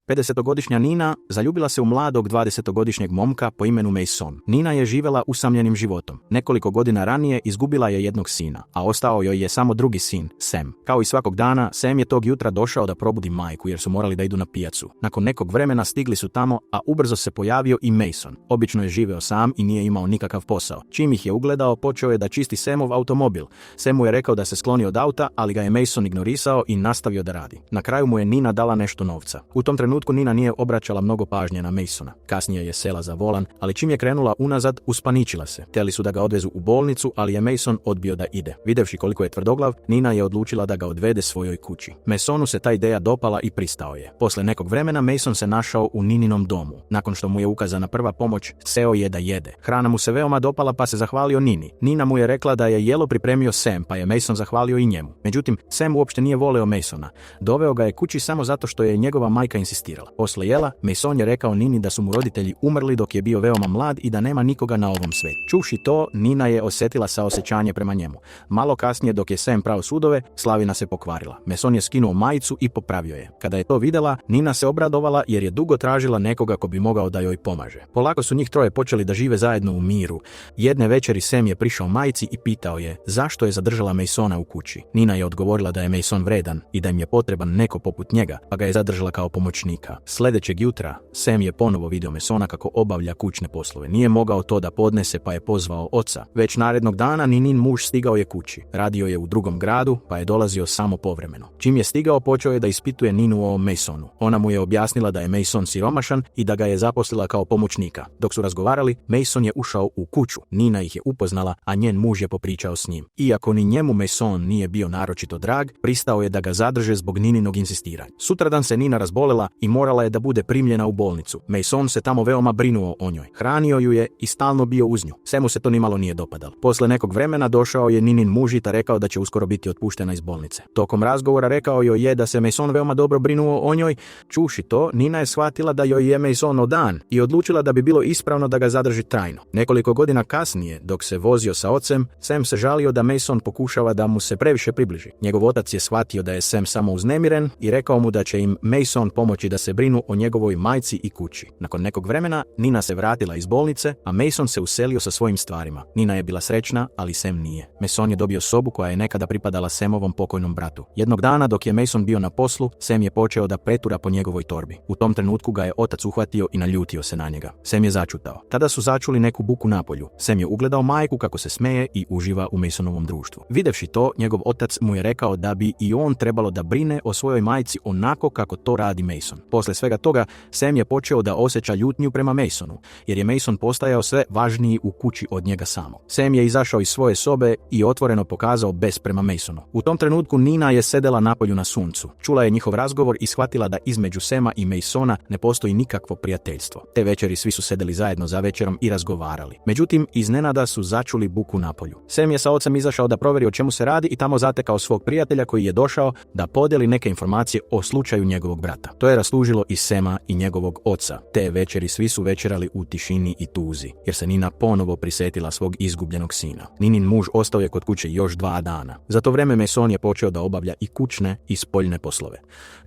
50-godišnja Nina zaljubila se u mladog 20-godišnjeg momka po imenu Mason. Nina je živjela usamljenim životom. Nekoliko godina ranije izgubila je jednog sina, a ostao joj je samo drugi sin, Sam. Kao i svakog dana, Sam je tog jutra došao da probudi majku jer su morali da idu na pijacu. Nakon nekog vremena stigli su tamo, a ubrzo se pojavio i Mason. Obično je živeo sam i nije imao nikakav posao. Čim ih je ugledao, počeo je da čisti Samov automobil. Sam mu je rekao da se skloni od auta, ali ga je Mason ignorisao i nastavio da radi. Na kraju mu je Nina dala nešto novca. U tom trenutku Nina nije obraćala mnogo pažnje na Masona. Kasnije je sela za volan, ali čim je krenula unazad, uspaničila se. Htjeli su da ga odvezu u bolnicu, ali je Mason odbio da ide. Videvši koliko je tvrdoglav, Nina je odlučila da ga odvede svojoj kući. Masonu se ta ideja dopala i pristao je. Posle nekog vremena Mason se našao u Nininom domu. Nakon što mu je ukazana prva pomoć, seo je da jede. Hrana mu se veoma dopala pa se zahvalio Nini. Nina mu je rekla da je jelo pripremio Sam, pa je Mason zahvalio i njemu. Međutim, Sam uopšte nije voleo Masona. Doveo ga je kući samo zato što je njegova majka insistirala. Posle jela, Mason je rekao Nini da su mu roditelji umrli dok je bio veoma mlad i da nema nikoga na ovom svetu. Čuši to, Nina je osjetila saosećanje prema njemu. Malo kasnije, dok je Sam prao sudove, slavina se pokvarila. Mason je skinuo majicu i popravio je. Kada je to vidjela, Nina se obradovala jer je dugo tražila nekoga ko bi mogao da joj pomaže. Polako su njih troje počeli da žive zajedno u miru. Jedne večeri Sam je prišao majici i pitao je zašto je zadržala Masona u kući. Nina je odgovorila da je Mason vredan i da im je potreban neko poput njega, pa ga je zadržala kao pomoćnika. Sljedećeg jutra Sam je ponovo vidio Masona kako obavlja kućne poslove. Nije mogao to da podnese pa je pozvao oca. Već narednog dana Ninin muž stigao je kući. Radio je u drugom gradu pa je dolazio samo povremeno. Čim je stigao, počeo je da ispituje Ninu o Masonu. Ona mu je objasnila da je Mason siromašan i da ga je zaposlila kao pomoćnika. Dok su razgovarali, Mason je ušao u kuću. Nina ih je upoznala, a njen muž je popričao s njim. Iako ni njemu Mason nije bio naročito drag, pristao je da ga zadrže zbog Nininog insistiranja. Sutradan se Nina razbolela i morala je da bude primljena u bolnicu. Mason se tamo veoma brinuo o njoj. Hranio ju je i stalno bio uz nju. Svemu se to nimalo nije dopadalo. Posle nekog vremena došao je Ninin muž i rekao da će uskoro biti otpuštena iz bolnice. Tokom razgovora rekao joj je da se Mason veoma dobro brinuo o njoj. Čuši to, Nina je shvatila da joj je Mason odan i odlučila da bi bilo ispravno da ga zadrži trajno. Nekoliko godina kasnije, dok se vozio sa ocem, Sam se žalio da Mason pokušava da mu se previše približi. Njegov otac je shvatio da je Sam samo uznemiren i rekao mu da će im Mason pomoći da se brinu o njegovoj majci i kući. Nakon nekog vremena, Nina se vratila iz bolnice, a Mason se uselio sa svojim stvarima. Nina je bila srećna, ali Sam nije. Mason je dobio sobu koja je nekada pripadala Samovom pokojnom bratu. Jednog dana, dok je Mason bio na poslu, Sam je počeo da pretura po njegovoj torbi. U tom trenutku ga je otac uhvatio i naljutio se na njega. Sam je začutao. Tada su začuli neku buku napolju. Sam je ugledao majku kako se smeje i uživa u Masonovom društvu. Videvši to, njegov otac mu je rekao da bi i on trebalo da brine o svojoj majci onako kako to radi Mason. Posle svega toga, Sam je počeo da osjeća ljutnju prema Masonu, jer je Mason postajao sve važniji u kući od njega samog. Sam je izašao iz svoje sobe i otvoreno pokazao bes prema Masonu. U tom trenutku Nina je sedela napolju na suncu. Čula je njihov razgovor i shvatila da između Sama i Masona ne postoji nikakvo prijateljstvo. Te večeri svi su sedeli zajedno za večerom i razgovarali. Međutim, iznenada su začuli buku napolju. Sam je sa ocem izašao da provjeri o čemu se radi i tamo zatekao svog prijatelja koji je došao da podeli neke informacije o slučaju njegovog brata. To je raslužilo i Sama i njegovog oca. Te večeri svi su večerali u tišini i tuzi, jer se Nina ponovo prisetila svog izgubljenog sina. Ninin muž ostao je kod kuće još 2 dana. Za to vreme Mason je počeo da obavlja i kućne i spoljne poslove.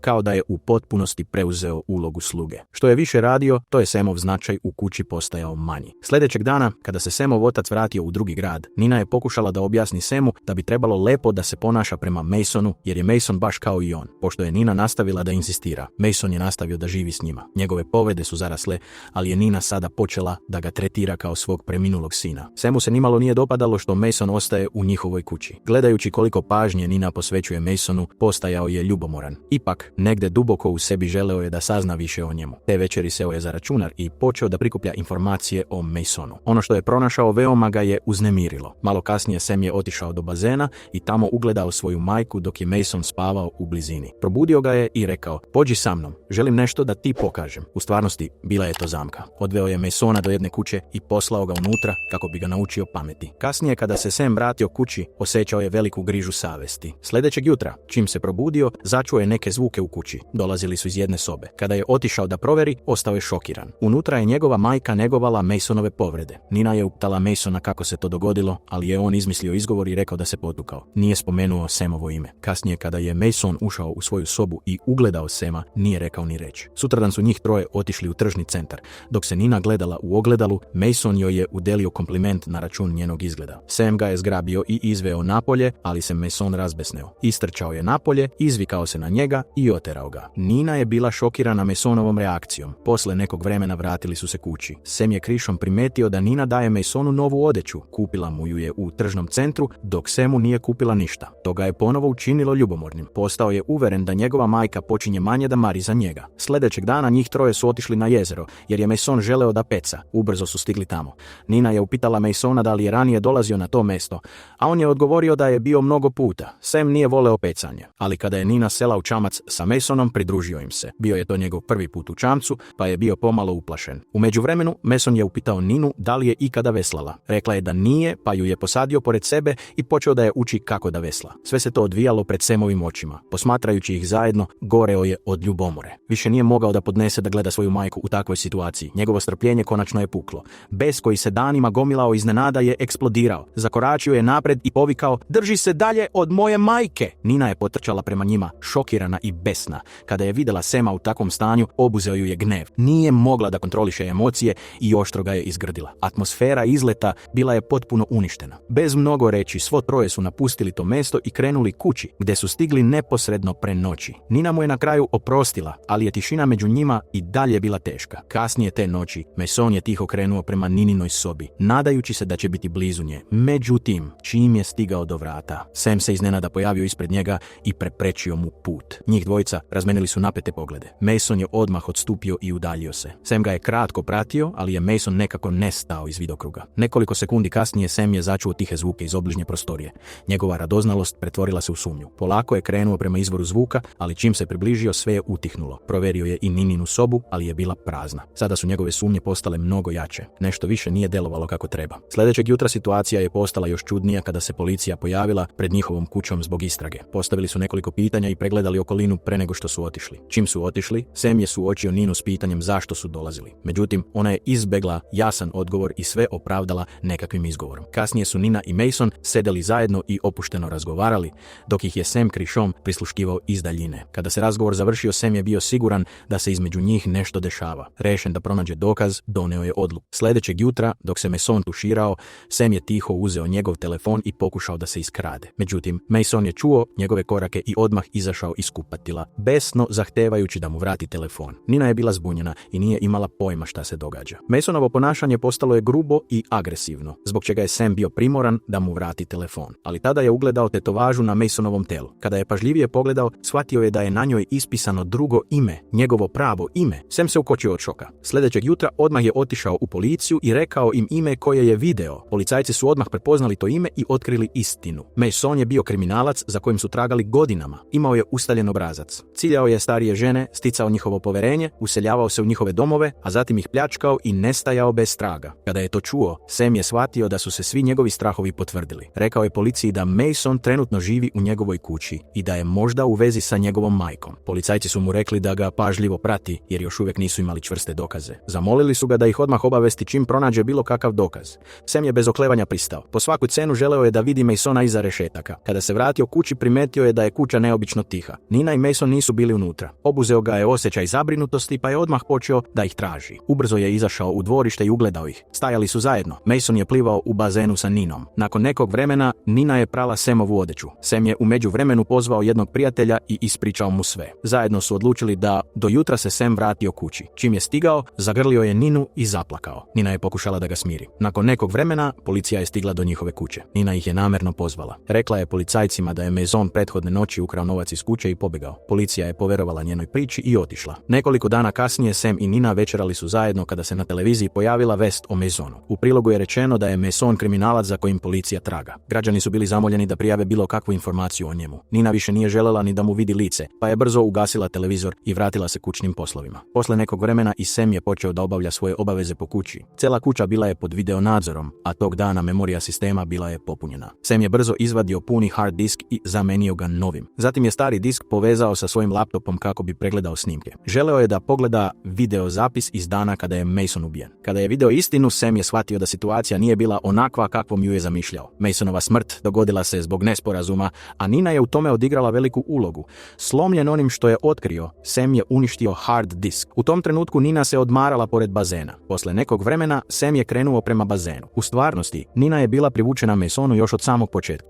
Kao da je u potpunosti preuzeo ulogu sluge. Što je više radio, to je Samov značaj u kući postajao manji. Sljedećeg dana, kada se Samov otac vratio u drugi grad, Nina je pokušala da objasni Samu da bi trebalo lepo da se ponaša prema Masonu, jer je Mason baš kao i on. Pošto je Nina nastavila da insistira, Mason je nastavio da živi s njima. Njegove povrede su zarasle, ali je Nina sada počela da ga tretira kao svog preminulog sina. Samu se nimalo nije dopadalo što Mason ostaje u njihovoj kući. Gledajući koliko pažnje Nina posvećuje Masonu, postajao je ljubomoran. Ipak, negde duboko u sebi želeo je da sazna više o njemu. Te večeri seo je za računar i počeo da prikuplja informacije o Masonu. Ono što je pronašao veoma ga je uznemirilo. Malo kasnije Sam je otišao do bazena i tamo ugledao svoju majku dok je Mason spavao u blizini. Probudio ga je i rekao: "Pođi sa mnom, želim nešto da ti pokažem." U stvarnosti, bila je to zamka. Odveo je Masona do jedne kuće i poslao ga unutra kako bi ga naučio pameti. Kasnije, kada se Sam vratio kući, osjećao je veliku grižu savesti. Sljedećeg jutra, čim se probudio, začuo je neke zvuke u kući. Dolazili su iz jedne sobe. Kada je otišao da proveri, ostao je šokiran. Unutra je njegova majka negovala Masonove povrede. Nina je upitala Masona kako se to dogodilo, ali je on izmislio izgovor i rekao da se potukao. Nije spomenuo Samovo ime. Kasnije, kada je Mason ušao u svoju sobu i ugledao Sama, nije rekao rekao ni reći. Sutradan su njih troje otišli u tržni centar. Dok se Nina gledala u ogledalu, Mason joj je udelio kompliment na račun njenog izgleda. Sam ga je zgrabio i izveo napolje, ali se Mason razbesneo. Istrčao je napolje, izvikao se na njega i oterao ga. Nina je bila šokirana Masonovom reakcijom. Posle nekog vremena vratili su se kući. Sam je krišom primetio da Nina daje Masonu novu odeću. Kupila mu ju je u tržnom centru, dok Samu nije kupila ništa. To ga je ponovo učinilo ljubomornim. Postao je uveren da njegova majka počinje manje da mari za njega. Sljedećeg dana njih troje su otišli na jezero, jer je Mason želeo da peca. Ubrzo su stigli tamo. Nina je upitala Masona da li je ranije dolazio na to mesto, a on je odgovorio da je bio mnogo puta. Sam nije voleo pecanje, ali kada je Nina sela u čamac sa Masonom, pridružio im se. Bio je to njegov prvi put u čamcu, pa je bio pomalo uplašen. U međuvremenu, Mason je upitao Ninu da li je ikada veslala. Rekla je da nije, pa ju je posadio pored sebe i počeo da je uči kako da vesla. Sve se to odvijalo pred Samovim očima. Posmatrajući ih zajedno, goreo je od ljubomore. Više nije mogao da podnese da gleda svoju majku u takvoj situaciji. Njegovo strpljenje konačno je puklo. Bes koji se danima gomilao iznenada je eksplodirao. Zakoračio je napred i povikao: "Drži se dalje od moje majke!" Nina je potrčala prema njima, šokirana i besna. Kada je vidjela Sama u takvom stanju, obuzeo ju je gnev. Nije mogla da kontroliše emocije i oštro ga je izgrdila. Atmosfera izleta bila je potpuno uništena. Bez mnogo reći, svo troje su napustili to mesto i krenuli kući, gdje su stigli neposredno pre noći. Nina mu je na kraju oprostila, ali je tišina među njima i dalje bila teška. Kasnije te noći, Mason je tiho krenuo prema Nininoj sobi, nadajući se da će biti blizu nje. Međutim, čim je stigao do vrata, Sam se iznenada pojavio ispred njega i preprečio mu put. Njih dvojica razmenili su napete poglede. Mason je odmah odstupio i udaljio se. Sam ga je kratko pratio, ali je Mason nekako nestao iz vidokruga. Nekoliko sekundi kasnije Sam je začuo tihe zvuke iz obližnje prostorije. Njegova radoznalost pretvorila se u sumnju. Polako je krenuo prema izvoru zvuka, ali čim se približio, sve je utihnulo. Proverio je i Nininu sobu, ali je bila prazna. Sada su njegove sumnje postale mnogo jače. Nešto više nije delovalo kako treba. Sljedećeg jutra situacija je postala još čudnija kada se policija pojavila pred njihovom kućom zbog istrage. Postavili su nekoliko pitanja i pregledali okolinu pre nego što su otišli. Čim su otišli, Sam je suočio Ninu s pitanjem zašto su dolazili. Međutim, ona je izbegla jasan odgovor i sve opravdala nekakvim izgovorom. Kasnije su Nina i Mason sedeli zajedno i opušteno razgovarali, dok ih je Sam krišom prisluškivao iz daljine. Kada se razgovor završio, Sam je bio siguran da se između njih nešto dešava. Rešen da pronađe dokaz, doneo je odluku. Sljedećeg jutra, dok se Mason tuširao, Sam je tiho uzeo njegov telefon i pokušao da se iskrade. Međutim, Mason je čuo njegove korake i odmah izašao iz kupatila, besno zahtevajući da mu vrati telefon. Nina je bila zbunjena i nije imala pojma šta se događa. Masonovo ponašanje postalo je grubo i agresivno, zbog čega je Sam bio primoran da mu vrati telefon. Ali tada je ugledao tetovažu na Masonovom telu. Kada je pažljivije pogledao, shvatio je da je na njoj ispisano drugo ime, njegovo pravo ime. Sam se ukočio od šoka. Sljedećeg jutra odmah je otišao u policiju i rekao im ime koje je video. Policajci su odmah prepoznali to ime i otkrili istinu. Mason je bio kriminalac za kojim su tragali godinama. Imao je ustaljen obrazac. Ciljao je starije žene, sticao njihovo poverenje, useljavao se u njihove domove, a zatim ih pljačkao i nestajao bez traga. Kada je to čuo, Sam je shvatio da su se svi njegovi strahovi potvrdili. Rekao je policiji da Mason trenutno živi u njegovoj kući i da je možda u vezi sa njegovom majkom. Policajci su mu rekli da ga pažljivo prati, jer još uvijek nisu imali čvrste dokaze. Zamolili su ga da ih odmah obavesti čim pronađe bilo kakav dokaz. Sam je bez oklevanja pristao. Po svaku cenu želeo je da vidi Masona iza rešetaka. Kada se vratio kući, primetio je da je kuća neobično tiha. Nina i Mason nisu bili unutra. Obuzeo ga je osjećaj zabrinutosti, pa je odmah počeo da ih traži. Ubrzo je izašao u dvorište i ugledao ih. Stajali su zajedno. Mason je plivao u bazenu sa Ninom. Nakon nekog vremena, Nina je prala Samovu odeću. Sam je u međuvremenu pozvao jednog prijatelja i ispričao mu sve. Zajedno su odlučili da do jutra se Sam vratio kući. Čim je stigao, zagrlio je Ninu i zaplakao. Nina je pokušala da ga smiri. Nakon nekog vremena, policija je stigla do njihove kuće. Nina ih je namerno pozvala. Rekla je policajcima da je Mason prethodne noći ukrao novac iz kuće i pobegao. Policija je poverovala njenoj priči i otišla. Nekoliko dana kasnije Sam i Nina večerali su zajedno kada se na televiziji pojavila vest o Masonu. U prilogu je rečeno da je Mason kriminalac za kojim policija traga. Građani su bili zamoljeni da prijave bilo kakvu informaciju o njemu. Nina više nije želela ni da mu vidi lice, pa je brzo ugasila televizor i vratila se kućnim poslovima. Posle nekog vremena i Sam je počeo da obavlja svoje obaveze po kući. Cela kuća bila je pod video nadzorom, a tog dana memorija sistema bila je popunjena. Sam je brzo izvadio puni hard disk i zamenio ga novim. Zatim je stari disk povezao sa svojim laptopom kako bi pregledao snimke. Želeo je da pogleda video zapis iz dana kada je Mason ubijen. Kada je video istinu, Sam je shvatio da situacija nije bila onakva kakvom ju je zamišljao. Masonova smrt dogodila se zbog nesporazuma, a Nina je u tome odigrala veliku ulogu. Slomljen onim što je otkrio, Sam je uništio hard disk. U tom trenutku Nina se odmarala pored bazena. Posle nekog vremena Sam je krenuo prema bazenu. U stvarnosti, Nina je bila privučena Masonu još od samog početka.